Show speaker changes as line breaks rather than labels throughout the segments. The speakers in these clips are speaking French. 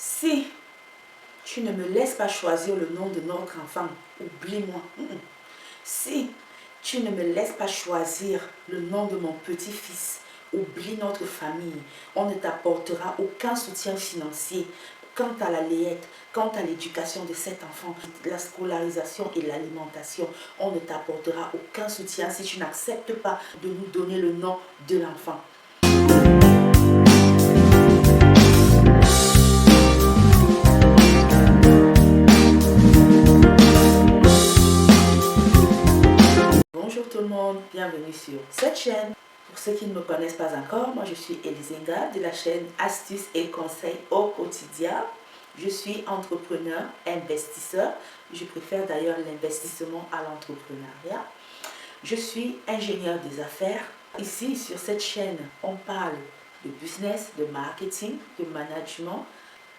Si tu ne me laisses pas choisir le nom de notre enfant, oublie-moi. Si tu ne me laisses pas choisir le nom de mon petit-fils, oublie notre famille. On ne t'apportera aucun soutien financier quant à la layette, quant à l'éducation de cet enfant, la scolarisation et l'alimentation. On ne t'apportera aucun soutien si tu n'acceptes pas de nous donner le nom de l'enfant. Bonjour tout le monde, bienvenue sur cette chaîne. Pour ceux qui ne me connaissent pas encore, moi je suis Elisinga de la chaîne Astuces et Conseils au quotidien. Je suis entrepreneur, investisseur. Je préfère d'ailleurs l'investissement à l'entrepreneuriat. Je suis ingénieur des affaires. Ici, sur cette chaîne, on parle de business, de marketing, de management,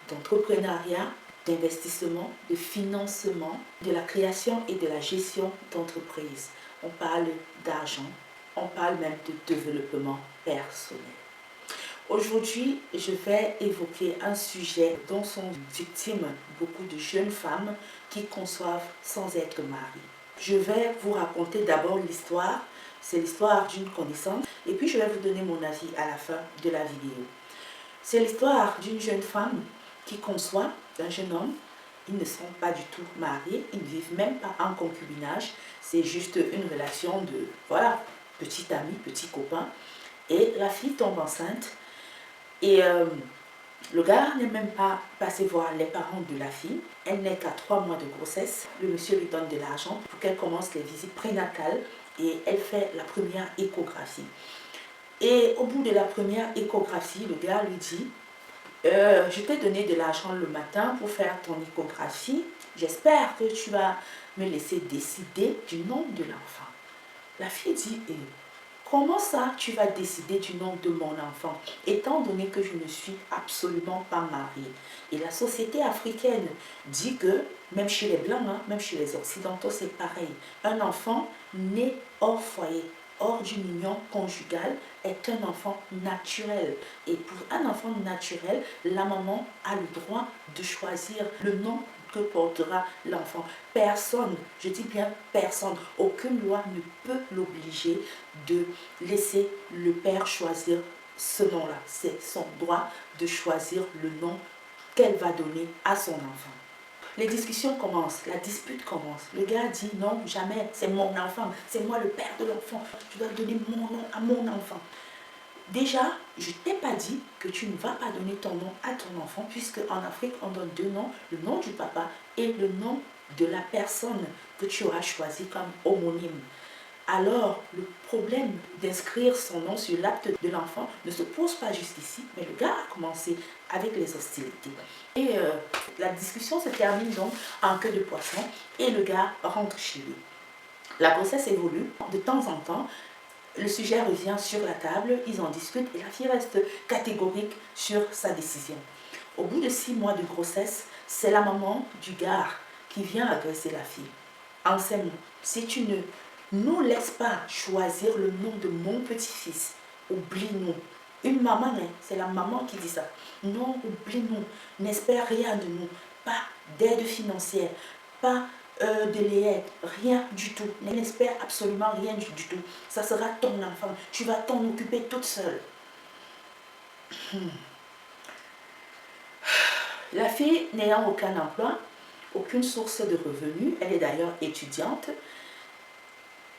d'entrepreneuriat, d'investissement, de financement, de la création et de la gestion d'entreprise. On parle d'argent, on parle même de développement personnel. Aujourd'hui, je vais évoquer un sujet dont sont victimes beaucoup de jeunes femmes qui conçoivent sans être mariées. Je vais vous raconter d'abord l'histoire, c'est l'histoire d'une connaissance, et puis je vais vous donner mon avis à la fin de la vidéo. C'est l'histoire d'une jeune femme qui conçoit d'un jeune homme. Ils ne sont pas du tout mariés, ils ne vivent même pas en concubinage, c'est juste une relation de, voilà, petit ami, petit copain. Et la fille tombe enceinte et le gars n'est même pas passé voir les parents de la fille. Elle n'est qu'à 3 mois de grossesse. Le monsieur lui donne de l'argent pour qu'elle commence les visites prénatales et elle fait la première échographie. Et au bout de la première échographie, le gars lui dit je t'ai donné de l'argent le matin pour faire ton échographie. J'espère que tu vas me laisser décider du nom de l'enfant. La fille dit comment ça tu vas décider du nom de mon enfant, étant donné que je ne suis absolument pas mariée. Et la société africaine dit que, même chez les blancs, même chez les occidentaux, c'est pareil. Un enfant né hors foyer, hors d'une union conjugale, est un enfant naturel. Et pour un enfant naturel, la maman a le droit de choisir le nom que portera l'enfant. Personne, je dis bien personne, aucune loi ne peut l'obliger de laisser le père choisir ce nom-là. C'est son droit de choisir le nom qu'elle va donner à son enfant. Les discussions commencent, la dispute commence. Le gars dit non, jamais, c'est mon enfant, c'est moi le père de l'enfant, je dois donner mon nom à mon enfant. Déjà, je ne t'ai pas dit que tu ne vas pas donner ton nom à ton enfant, puisque en Afrique, on donne 2 noms, le nom du papa et le nom de la personne que tu auras choisi comme homonyme. Alors, le problème d'inscrire son nom sur l'acte de l'enfant ne se pose pas jusqu'ici, mais le gars a commencé avec les hostilités. Et la discussion se termine donc en queue de poisson et le gars rentre chez lui. La grossesse évolue, de temps en temps, le sujet revient sur la table, ils en discutent et la fille reste catégorique sur sa décision. Au bout de 6 mois de grossesse, c'est la maman du gars qui vient agresser la fille. En ces mots, si tu ne nous laisses pas choisir le nom de mon petit-fils, oublie-nous. Une maman, c'est la maman qui dit ça. Non, oublie-nous, n'espère rien de nous, pas d'aide financière, pas de layette, rien du tout. N'espère absolument rien du tout. Ça sera ton enfant. Tu vas t'en occuper toute seule. La fille n'ayant aucun emploi, aucune source de revenus, elle est d'ailleurs étudiante,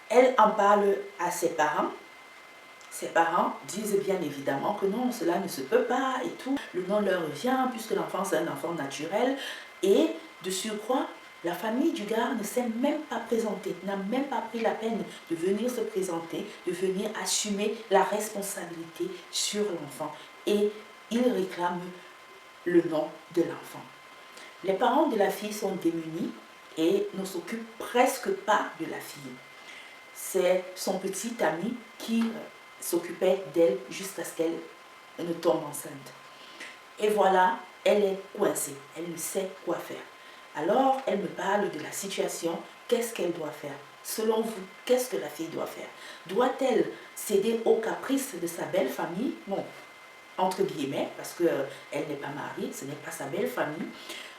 elle en parle à ses parents. Ses parents disent bien évidemment que non, cela ne se peut pas et tout. Le nom leur revient puisque l'enfant c'est un enfant naturel. Et de surcroît, la famille du gars ne s'est même pas présentée, n'a même pas pris la peine de venir se présenter, de venir assumer la responsabilité sur l'enfant. Et ils réclament le nom de l'enfant. Les parents de la fille sont démunis et ne s'occupent presque pas de la fille. C'est son petit ami qui s'occupait d'elle jusqu'à ce qu'elle ne tombe enceinte. Et voilà, elle est coincée, elle ne sait quoi faire. Alors, elle me parle de la situation, qu'est-ce qu'elle doit faire? Selon vous, qu'est-ce que la fille doit faire? Doit-elle céder aux caprices de sa belle famille? Bon, entre guillemets, parce qu'elle n'est pas mariée, ce n'est pas sa belle famille,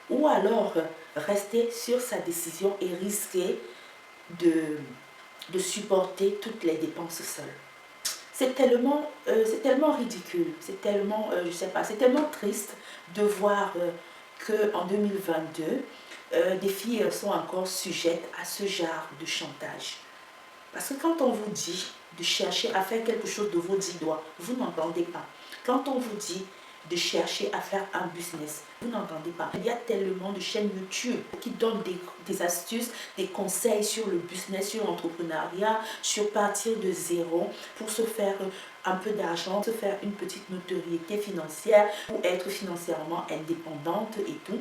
ou alors rester sur sa décision et risquer de supporter toutes les dépenses seule. C'est tellement ridicule, c'est tellement, je sais pas, c'est tellement triste de voir qu'en 2022, des filles sont encore sujettes à ce genre de chantage. Parce que quand on vous dit de chercher à faire quelque chose de vos 10 doigts, vous n'entendez pas. Quand on vous dit de chercher à faire un business, vous n'entendez pas. Il y a tellement de chaînes YouTube qui donnent des astuces, des conseils sur le business, sur l'entrepreneuriat, sur partir de zéro pour se faire un peu d'argent, se faire une petite notoriété financière pour être financièrement indépendante et tout.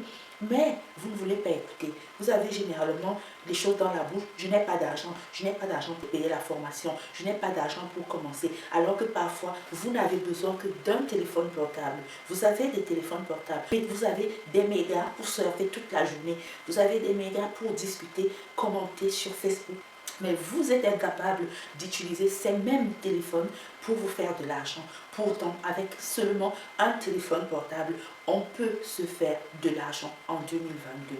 Mais vous ne voulez pas écouter. Vous avez généralement des choses dans la bouche. Je n'ai pas d'argent. Je n'ai pas d'argent pour payer la formation. Je n'ai pas d'argent pour commencer. Alors que parfois, vous n'avez besoin que d'un téléphone portable. Vous avez des téléphones portables. Et vous avez des mégas pour surfer toute la journée. Vous avez des mégas pour discuter, commenter sur Facebook. Mais vous êtes incapable d'utiliser ces mêmes téléphones pour vous faire de l'argent. Pourtant, avec seulement un téléphone portable, on peut se faire de l'argent en 2022.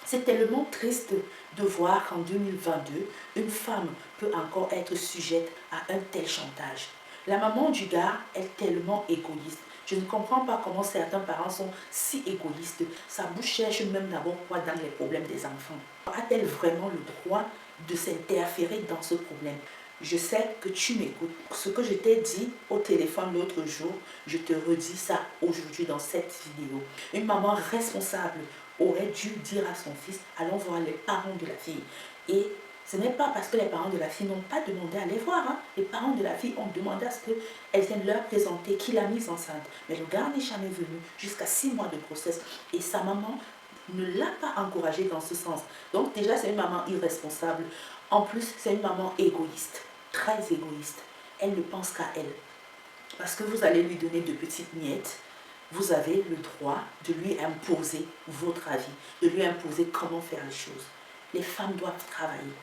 C'est tellement triste de voir qu'en 2022, une femme peut encore être sujette à un tel chantage. La maman du gars est tellement égoïste. Je ne comprends pas comment certains parents sont si égoïstes. Sa bouche cherche même d'abord quoi dans les problèmes des enfants. A-t-elle vraiment le droit de s'interférer dans ce problème? Je sais que tu m'écoutes. Ce que je t'ai dit au téléphone l'autre jour, je te redis ça aujourd'hui dans cette vidéo. Une maman responsable aurait dû dire à son fils, allons voir les parents de la fille. Et ce n'est pas parce que les parents de la fille n'ont pas demandé à les voir. Hein. Les parents de la fille ont demandé à ce qu'elle vienne leur présenter qui l'a mise enceinte. Mais le gars n'est jamais venu jusqu'à 6 mois de grossesse. Et sa maman ne l'a pas encouragée dans ce sens. Donc déjà, c'est une maman irresponsable. En plus, c'est une maman égoïste, très égoïste. Elle ne pense qu'à elle. Parce que vous allez lui donner de petites miettes, vous avez le droit de lui imposer votre avis, de lui imposer comment faire les choses. Les femmes doivent travailler.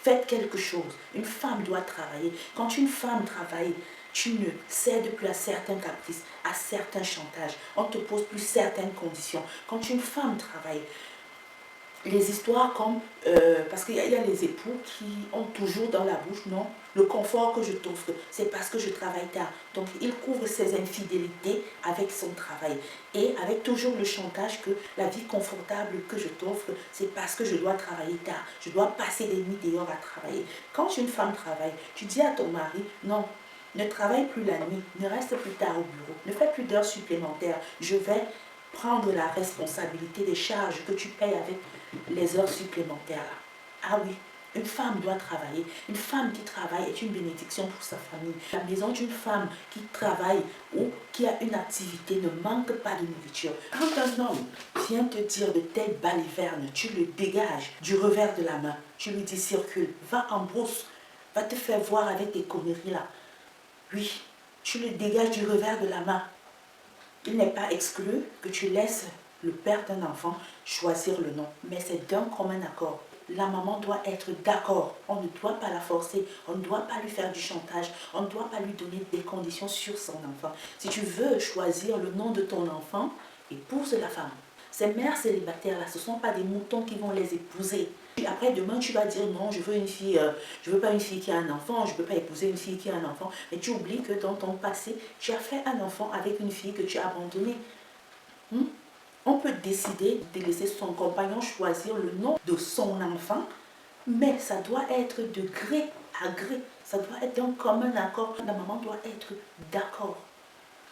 Faites quelque chose. Une femme doit travailler. Quand une femme travaille, tu ne cèdes plus à certains caprices, à certains chantages. On ne te pose plus certaines conditions. Quand une femme travaille, les histoires comme, parce qu'il y a les époux qui ont toujours dans la bouche, non, le confort que je t'offre, c'est parce que je travaille tard. Donc, il couvre ses infidélités avec son travail. Et avec toujours le chantage que la vie confortable que je t'offre, c'est parce que je dois travailler tard. Je dois passer des nuits dehors à travailler. Quand une femme travaille, tu dis à ton mari, non, ne travaille plus la nuit, ne reste plus tard au bureau, ne fais plus d'heures supplémentaires. Je vais prendre la responsabilité des charges que tu payes avec les heures supplémentaires. Ah oui, une femme doit travailler. Une femme qui travaille est une bénédiction pour sa famille. La maison d'une femme qui travaille ou qui a une activité ne manque pas de nourriture. Quand un homme vient te dire de telles balivernes, tu le dégages du revers de la main. Tu lui dis circule, va en brousse, va te faire voir avec tes conneries là. Oui, tu le dégages du revers de la main. Il n'est pas exclu que tu laisses le père d'un enfant choisir le nom, mais c'est d'un commun accord. La maman doit être d'accord. On ne doit pas la forcer, on ne doit pas lui faire du chantage, on ne doit pas lui donner des conditions sur son enfant. Si tu veux choisir le nom de ton enfant, épouse la femme. Ces mères célibataires là, ce ne sont pas des moutons qui vont les épouser. Après demain tu vas dire non, je veux une fille, je veux pas une fille qui a un enfant, je ne peux pas épouser une fille qui a un enfant. Mais tu oublies que dans ton passé, tu as fait un enfant avec une fille que tu as abandonnée. On peut décider de laisser son compagnon choisir le nom de son enfant, mais ça doit être de gré à gré. Ça doit être d'un commun accord. La maman doit être d'accord.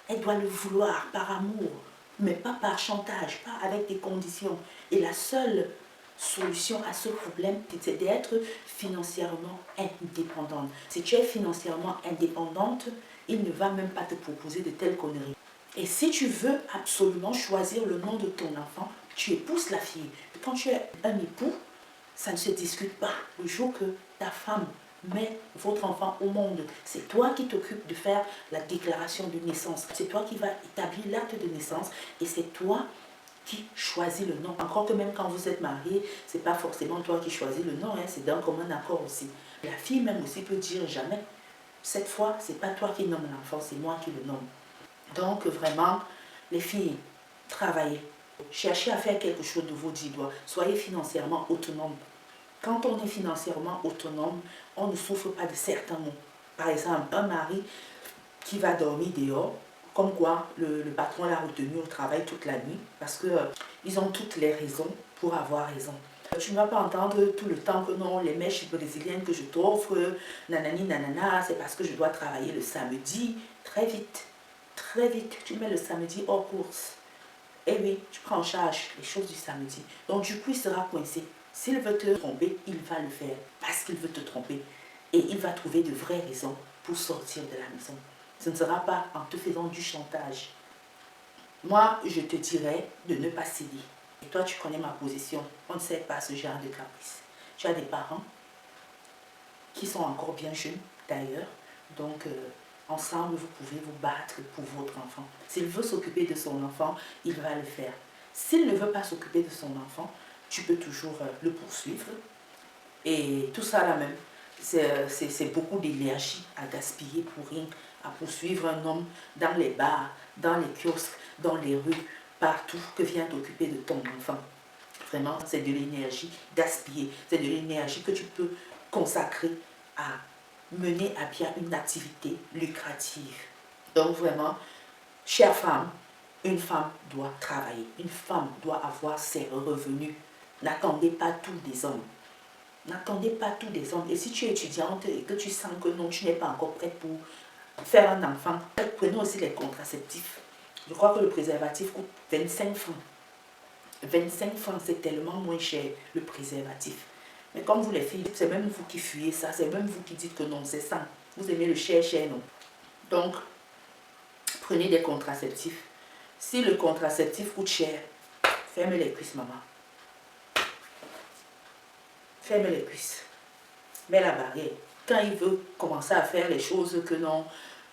Elle doit le vouloir par amour, mais pas par chantage, pas avec des conditions. Et la seule solution à ce problème, c'est d'être financièrement indépendante. Si tu es financièrement indépendante, il ne va même pas te proposer de telles conneries. Et si tu veux absolument choisir le nom de ton enfant, tu épouses la fille. Quand tu es un époux, ça ne se discute pas. Le jour que ta femme met votre enfant au monde, c'est toi qui t'occupes de faire la déclaration de naissance. C'est toi qui vas établir l'acte de naissance et c'est toi qui choisis le nom. Encore que même quand vous êtes mariés, ce n'est pas forcément toi qui choisis le nom, hein, c'est d'un commun accord aussi. La fille même aussi peut dire jamais. Cette fois, ce n'est pas toi qui nomme l'enfant, c'est moi qui le nomme. Donc vraiment, les filles, travaillez. Cherchez à faire quelque chose de vos 10 doigts. Soyez financièrement autonome. Quand on est financièrement autonome, on ne souffre pas de certains maux. Par exemple, un mari qui va dormir dehors, comme quoi le patron l'a retenu au travail toute la nuit, parce que ils ont toutes les raisons pour avoir raison. Tu ne vas pas entendre tout le temps que non, les mèches brésiliennes que je t'offre, nanani nanana, c'est parce que je dois travailler le samedi. Très vite, tu mets le samedi hors course. Et oui, tu prends en charge les choses du samedi. Donc du coup, il sera coincé. S'il veut te tromper, il va le faire parce qu'il veut te tromper. Et il va trouver de vraies raisons pour sortir de la maison. Ce ne sera pas en te faisant du chantage. Moi, je te dirais de ne pas céder. Et toi, tu connais ma position. On ne sait pas ce genre de caprice. Tu as des parents qui sont encore bien jeunes, d'ailleurs. Donc, ensemble, vous pouvez vous battre pour votre enfant. S'il veut s'occuper de son enfant, il va le faire. S'il ne veut pas s'occuper de son enfant, tu peux toujours le poursuivre. Et tout ça là même, c'est beaucoup d'énergie à gaspiller pour rien, à poursuivre un homme dans les bars, dans les kiosques, dans les rues, partout, que vient t'occuper de ton enfant. Vraiment, c'est de l'énergie gaspillée, c'est de l'énergie que tu peux consacrer à mener à bien une activité lucrative. Donc vraiment, chère femme, une femme doit travailler, une femme doit avoir ses revenus. N'attendez pas tout des hommes. N'attendez pas tout des hommes. Et si tu es étudiante et que tu sens que non, tu n'es pas encore prête pour faire un enfant, prenez aussi les contraceptifs. Je crois que le préservatif coûte 25 francs. 25 francs, c'est tellement moins cher, le préservatif. Mais comme vous les filles, c'est même vous qui fuyez ça, c'est même vous qui dites que non, c'est ça. Vous aimez le cher, non. Donc, prenez des contraceptifs. Si le contraceptif coûte cher, ferme les cuisses, maman. Ferme les cuisses. Mets la barrière. Quand il veut commencer à faire les choses que non,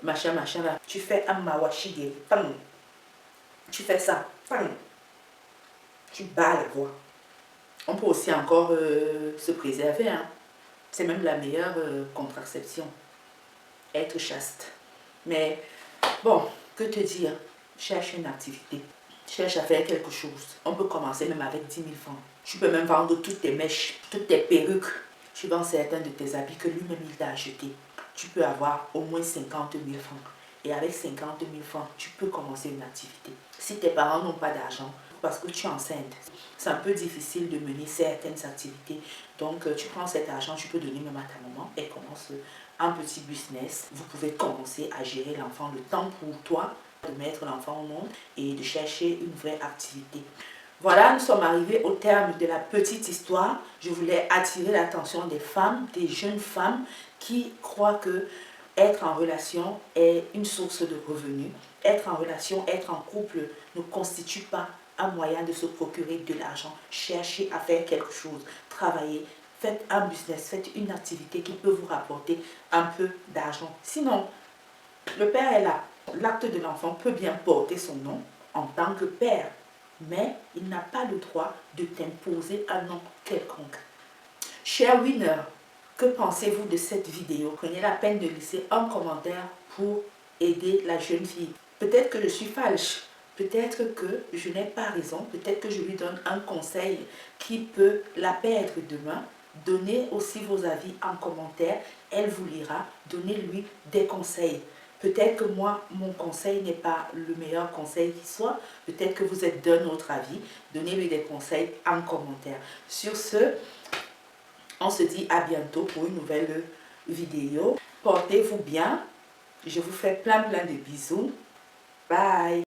machin, là, tu fais un mawashige, pam. Tu fais ça, pam. Tu bats la voix. On peut aussi encore se préserver. Hein. C'est même la meilleure contraception. Être chaste. Mais bon, que te dire? Cherche une activité. Cherche à faire quelque chose. On peut commencer même avec 10 000 francs. Tu peux même vendre toutes tes mèches, toutes tes perruques. Tu vends certains de tes habits que lui-même il t'a acheté. Tu peux avoir au moins 50 000 francs. Et avec 50 000 francs, tu peux commencer une activité. Si tes parents n'ont pas d'argent, parce que tu es enceinte, c'est un peu difficile de mener certaines activités. Donc, tu prends cet argent, tu peux donner même à ta maman. Elle commence un petit business. Vous pouvez commencer à gérer l'enfant le temps pour toi de mettre l'enfant au monde et de chercher une vraie activité. Voilà, nous sommes arrivés au terme de la petite histoire. Je voulais attirer l'attention des femmes, des jeunes femmes qui croient que être en relation est une source de revenus. Être en relation, être en couple ne constitue pas un moyen de se procurer de l'argent. Cherchez à faire quelque chose, travaillez, faites un business, faites une activité qui peut vous rapporter un peu d'argent. Sinon, le père est là. L'acte de l'enfant peut bien porter son nom en tant que père, mais il n'a pas le droit de t'imposer un nom quelconque. Cher winner, que pensez-vous de cette vidéo? Prenez la peine de laisser un commentaire pour aider la jeune fille. Peut-être que je suis falche, peut-être que je n'ai pas raison, peut-être que je lui donne un conseil qui peut la perdre demain. Donnez aussi vos avis en commentaire, elle vous lira, donnez-lui des conseils. Peut-être que moi, mon conseil n'est pas le meilleur conseil qui soit. Peut-être que vous êtes d'un autre avis. Donnez-lui des conseils en commentaire. Sur ce, on se dit à bientôt pour une nouvelle vidéo. Portez-vous bien. Je vous fais plein de bisous. Bye.